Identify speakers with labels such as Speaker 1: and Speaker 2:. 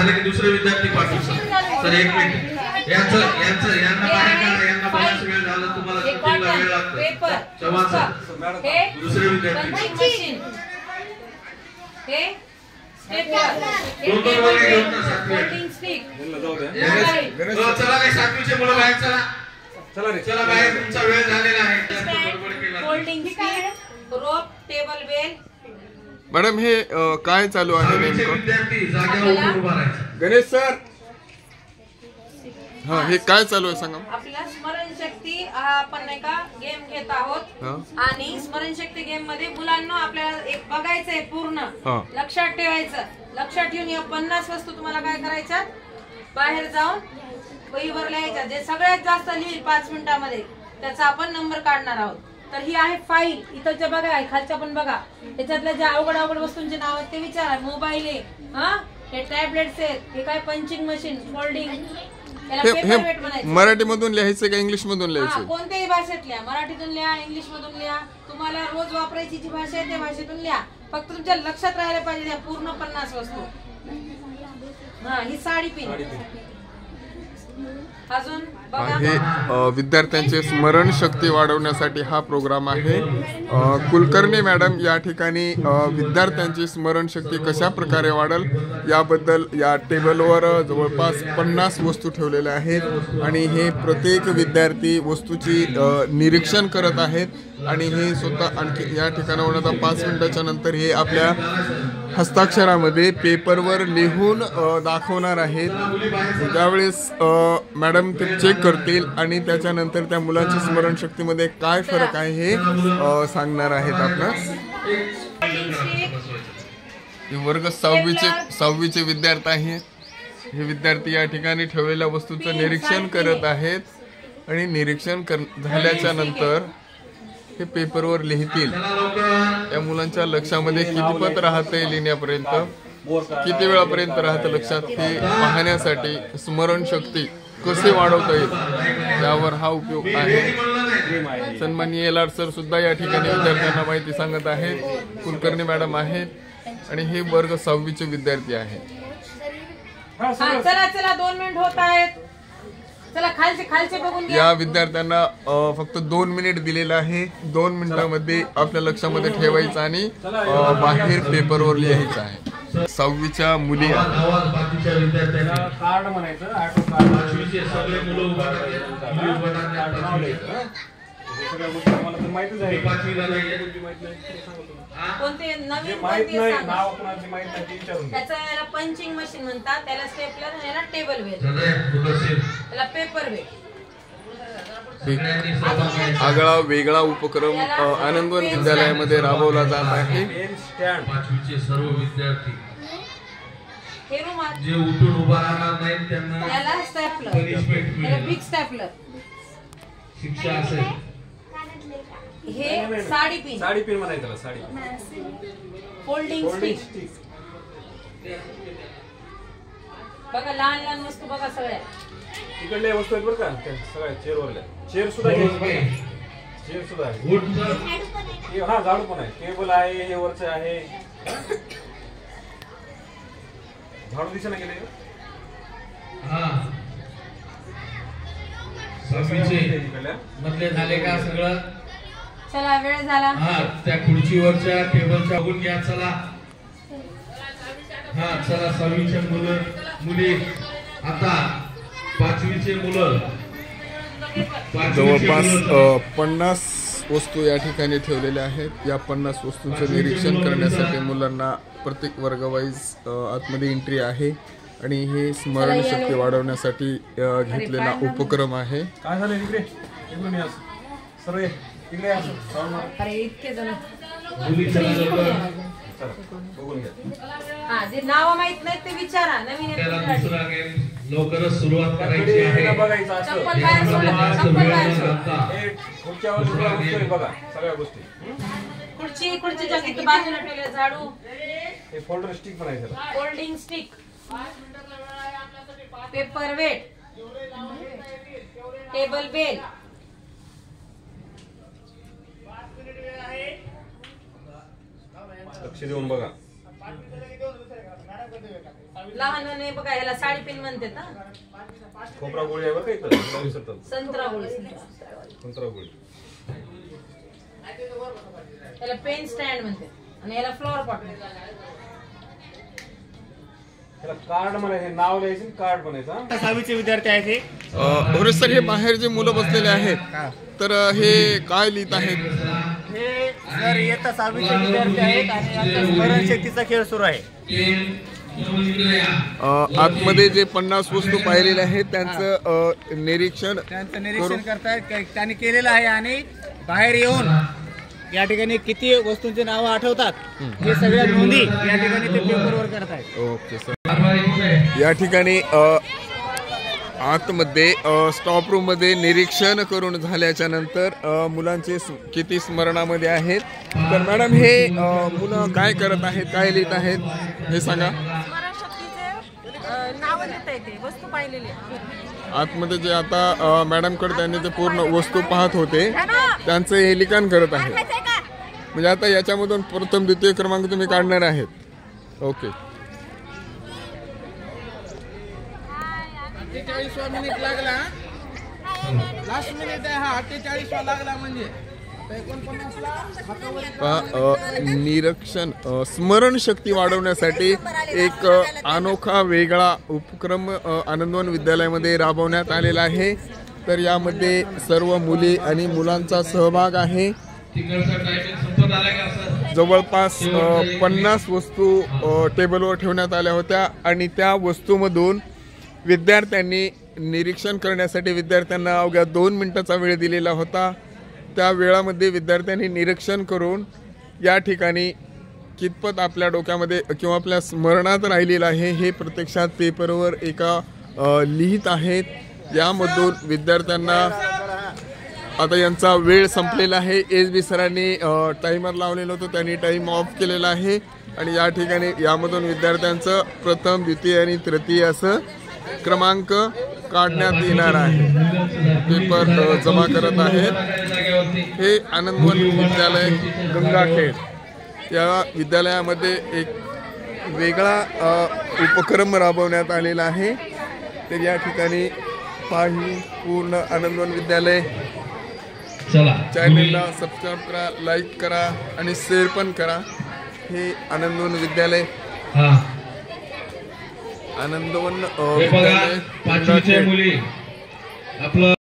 Speaker 1: झालं की दुसरे विद्यार्थी पाठवू सर 1 मिनिट यांना बाहेर काढा यांना बराच वेळ झाला तुम्हाला सुट्टीला वेळ लागतो चव्हाण सर दुसरे विद्यार्थी
Speaker 2: हे
Speaker 1: दोन वर्ग घेऊन ना
Speaker 2: होल्डिंग स्टिक
Speaker 1: चला रे सातवीचे मुलं बाहेर चला बाहेर तुमचा वेळ झालेला आहे
Speaker 2: होल्डिंग स्टिक रोप टेबल बेल
Speaker 3: मॅडम हे काय चालू आहे नेमकं
Speaker 1: विद्यार्थी जागेवर उभं राहायचं
Speaker 3: गणेश सर हा हे काय चालू आहे सांगा
Speaker 2: आपला स्मरणशक्ती आपण नाही का गेम घेत आहोत आणि स्मरणशक्ती गेम मध्ये मुलांना आपल्याला एक बघायचंय पूर्ण लक्षात ठेवायचं लक्षात ठेवून या 50 वस्तू तुम्हाला काय करायच्या बाहेर जाऊन वहीवर लिहायच्या जे सगळ्यात जास्त लिहिल 5 मिनिटांमध्ये त्याचा आपण नंबर काढणार आहोत तर ही आहे फाईल इथं जे बघा आहे खालच्या पण बघा त्याच्यातल्या ज्या अवघड वस्तूंचे नाव आहेत ते विचारा मोबाईल आहे हे टॅबलेट्स आहेत हे काय पंचिंग मशीन फोल्डिंग
Speaker 3: मराठी मधून लिहायचं का इंग्लिश मधून लिहायचं
Speaker 2: कोणत्याही भाषेत लिहा मराठीतून लिहा इंग्लिश मधून लिहा तुम्हाला रोज वापरायची जी भाषा आहे त्या भाषेतून लिहा फक्त तुमच्या लक्षात राहायला पाहिजे पूर्ण 50 वस्तू ही साडी पिन अजून
Speaker 3: हे विद्यार्थ्यांचे स्मरण शक्ती वाढवण्यासाठी हा प्रोग्राम आहे कुलकर्णी मॅडम या ठिकाणी विद्यार्थ्यांची स्मरण शक्ती कशा प्रकारे वाढेल याबद्दल या टेबलवर जवळपास 50 वस्तू ठेवलेल्या आहेत आणि हे प्रत्येक विद्यार्थी वस्तूची निरीक्षण करत आहेत आणि हे स्वतः आणखी या ठिकाणावर आता 5 मिनिटाच्या नंतर हे आपल्या हस्ताक्षरामध्ये पेपरवर लिहून दाखवणार आहेत ज्यावेळेस मॅडम ते चेक करतील आणि त्याच्यानंतर त्या मुलाची स्मरणशक्तीमध्ये काय फरक आहे हे सांगणार आहेत आपणास वर्ग 6वीचे विद्यार्थी आहेत हे विद्यार्थी या ठिकाणी ठेवलेल्या वस्तूचं निरीक्षण करत आहेत आणि निरीक्षण झाल्याच्या नंतर हे पेपरवर लिहितील या मुलांच्या लक्षामध्ये कितीपत राहते लिहिण्यापर्यंत किती वेळापर्यंत राहतं लक्षात हे पाहण्यासाठी स्मरणशक्ती कसे वाढवता येईल यावर हा उपयोग आहे सन्माननीय LR सर सुद्धा या ठिकाणी विद्यार्थ्यांना माहिती सांगत आहेत कुलकर्णी मॅडम आहेत आणि हे वर्ग 6वीचे विद्यार्थी आहेत
Speaker 2: चला 2 मिनिट होत आहेत चला खालचे बघून
Speaker 3: या विद्यार्थ्यांना फक्त 2 मिनिट दिलेला आहे 2 मिनिटांमध्ये आपल्या लक्षामध्ये ठेवायचं आणि बाहेर पेपरवर लिहायचं आहे 6वीच्या मुली
Speaker 4: कार्ड म्हणायचं माहितीच आहे
Speaker 2: कोणते नवीन त्याला पंचिंग मशीन म्हणतात त्याला स्टेपलर आणि याला टेबल वेल त्याला पेपर वेल
Speaker 3: आगळा वेगळा उपक्रम आनंदवन विद्यालयामध्ये राबवला जात आहे
Speaker 1: सर्व विद्यार्थी
Speaker 2: हे रुमाल
Speaker 1: जे उठून उभा राहणार नाहीत त्यांना
Speaker 2: त्याला स्टेपलर त्याला बिग स्टेपलर
Speaker 1: शिक्षा असेल
Speaker 2: हे साडी पिन
Speaker 4: म्हणायचं त्याला साडी
Speaker 2: फोल्डिंग स्टिक बघा लहान वस्तू बघा सगळ्या
Speaker 4: इकडल्या वस्तू आहेत बरं का सगळ्या चेअरवरल्या चेअर सुद्धा घ्यायची चेअर सुद्धा आहे हा झाडू पण आहे टेबल आहे हे वरचं आहे झाडू दिसेना गेले
Speaker 1: मधले झाले का सगळं
Speaker 2: चला वेळ झाला
Speaker 1: त्या खुर्चीवरच्या टेबलच्या बघून घ्या चला चला 6वीचे मुली आता 5वीचे मुलं
Speaker 3: जवळपास 50 वस्तू या ठिकाणी ठेवलेल्या आहेत या 50 वस्तूंचं निरीक्षण करण्यासाठी मुलांना प्रत्येक वर्गवाईज आतमध्ये एंट्री आहे आणि हे स्मरणशक्ती वाढवण्यासाठी घेतलेला उपक्रम आहे
Speaker 4: काय झालं इकडे सर्व इकडे
Speaker 2: अरे इतके जण जे नाव माहित नाही ते विचारा नवीन
Speaker 1: लवकरच सुरुवात करायची आहे
Speaker 4: बघा सगळ्या गोष्टी
Speaker 2: खुर्चीच्या किती बाजूला ठेवले झाडू
Speaker 4: हे फोल्डर स्टिक बनायचं
Speaker 2: folding stick paper weight table bell
Speaker 4: लक्ष देऊन बघा
Speaker 2: लहान बघा ह्याला साडी पिन म्हणतात ना.
Speaker 4: खोबरा गोळी आहे बरं का इथं.
Speaker 2: संत्रा गोळी.
Speaker 4: संत्रा गोळी.
Speaker 2: याला पेन स्टँड म्हणते आणि याला फ्लॉवर पॉट म्हणते.
Speaker 4: कार्ड मला हे नाव लिहायचं कार्ड बनायचं.
Speaker 5: 6वीचे विद्यार्थी आहेत हे.
Speaker 3: सर हे बाहेर जे मुलं बसलेले आहेत तर हे काय लिहित आहेत?
Speaker 5: हे सर इयत्ता 6वीचे विद्यार्थी आहेत आणि आता स्मरणशक्तीचा खेळ सुरू आहे.
Speaker 3: आतमध्ये जे 50 वस्तू पाहिलेल्या आहेत त्यांचं निरीक्षण
Speaker 5: करतायत. त्यांनी केलेलं आहे आणि बाहेर येऊन या ठिकाणी किती वस्तूंचे नाव आठवतात हे सगळ्या नोंदी या ठिकाणी ते पेपरवर करतायत.
Speaker 3: Okay sir. या ठिकाणी आतमध्ये स्टॉप रूम मध्ये निरीक्षण करून झाल्याच्या नंतर मुलांचे किती स्मरणामध्ये आहेत. तर मॅडम हे मुलं काय करत आहेत, काय लिहित आहेत हे सांगा.
Speaker 2: नाव लिहिता येते, वस्तू पाहिलेली.
Speaker 3: आतमध्ये जे आता मॅडमकडे त्यांनी ते पूर्ण वस्तू पाहत होते त्यांचं हे लिखाण करत आहे. म्हणजे आता याच्यामधून प्रथम द्वितीय क्रमांक तुम्ही काढणार आहेत. ओके.
Speaker 6: 48वा मिनिट लागला. लास्ट मिनिट आहे हा. 48वा लागला म्हणजे
Speaker 3: निरीक्षण स्मरणशक्ती वाढवण्यासाठी एक अनोखा वेगळा उपक्रम आनंदवन विद्यालयामध्ये राबवण्यात आलेला आहे. तर यामध्ये सर्व मुली आणि मुलांचा सहभाग आहे. जवळपास 50 वस्तू टेबलवर ठेवण्यात आल्या होत्या आणि त्या वस्तूमधून विद्यार्थ्यांनी निरीक्षण करण्यासाठी विद्यार्थ्यांना अवघ्या 2 मिनिटाचा वेळ दिलेला होता. त्या वेळामध्ये विद्यार्थ्यांनी निरीक्षण करून या ठिकाणी कितपत आपल्या डोक्यामध्ये किंवा आपल्या स्मरणात राहिलेलं आहे हे प्रत्यक्षात पेपरवर एका लिहित आहेत. यामधून विद्यार्थ्यांना आता यांचा वेळ संपलेला आहे. SB सरांनी टायमर लावलेलं होतं, त्यांनी टाईम ऑफ केलेला आहे आणि या ठिकाणी यामधून विद्यार्थ्यांचं प्रथम द्वितीय आणि तृतीय असं क्रमांक काढण्यात येणार आहे. पेपर जमा करत आहेत. हे आनंदवन विद्यालय गंगाखेड या विद्यालयामध्ये एक वेगळा उपक्रम राबवण्यात आलेला आहे. तर या ठिकाणी पूर्ण आनंदवन विद्यालय चॅनलला सबस्क्राईब करा, लाईक करा आणि शेअर पण करा. हे आनंदवन विद्यालय आनंदवन विद्यालय
Speaker 1: मुली आपलं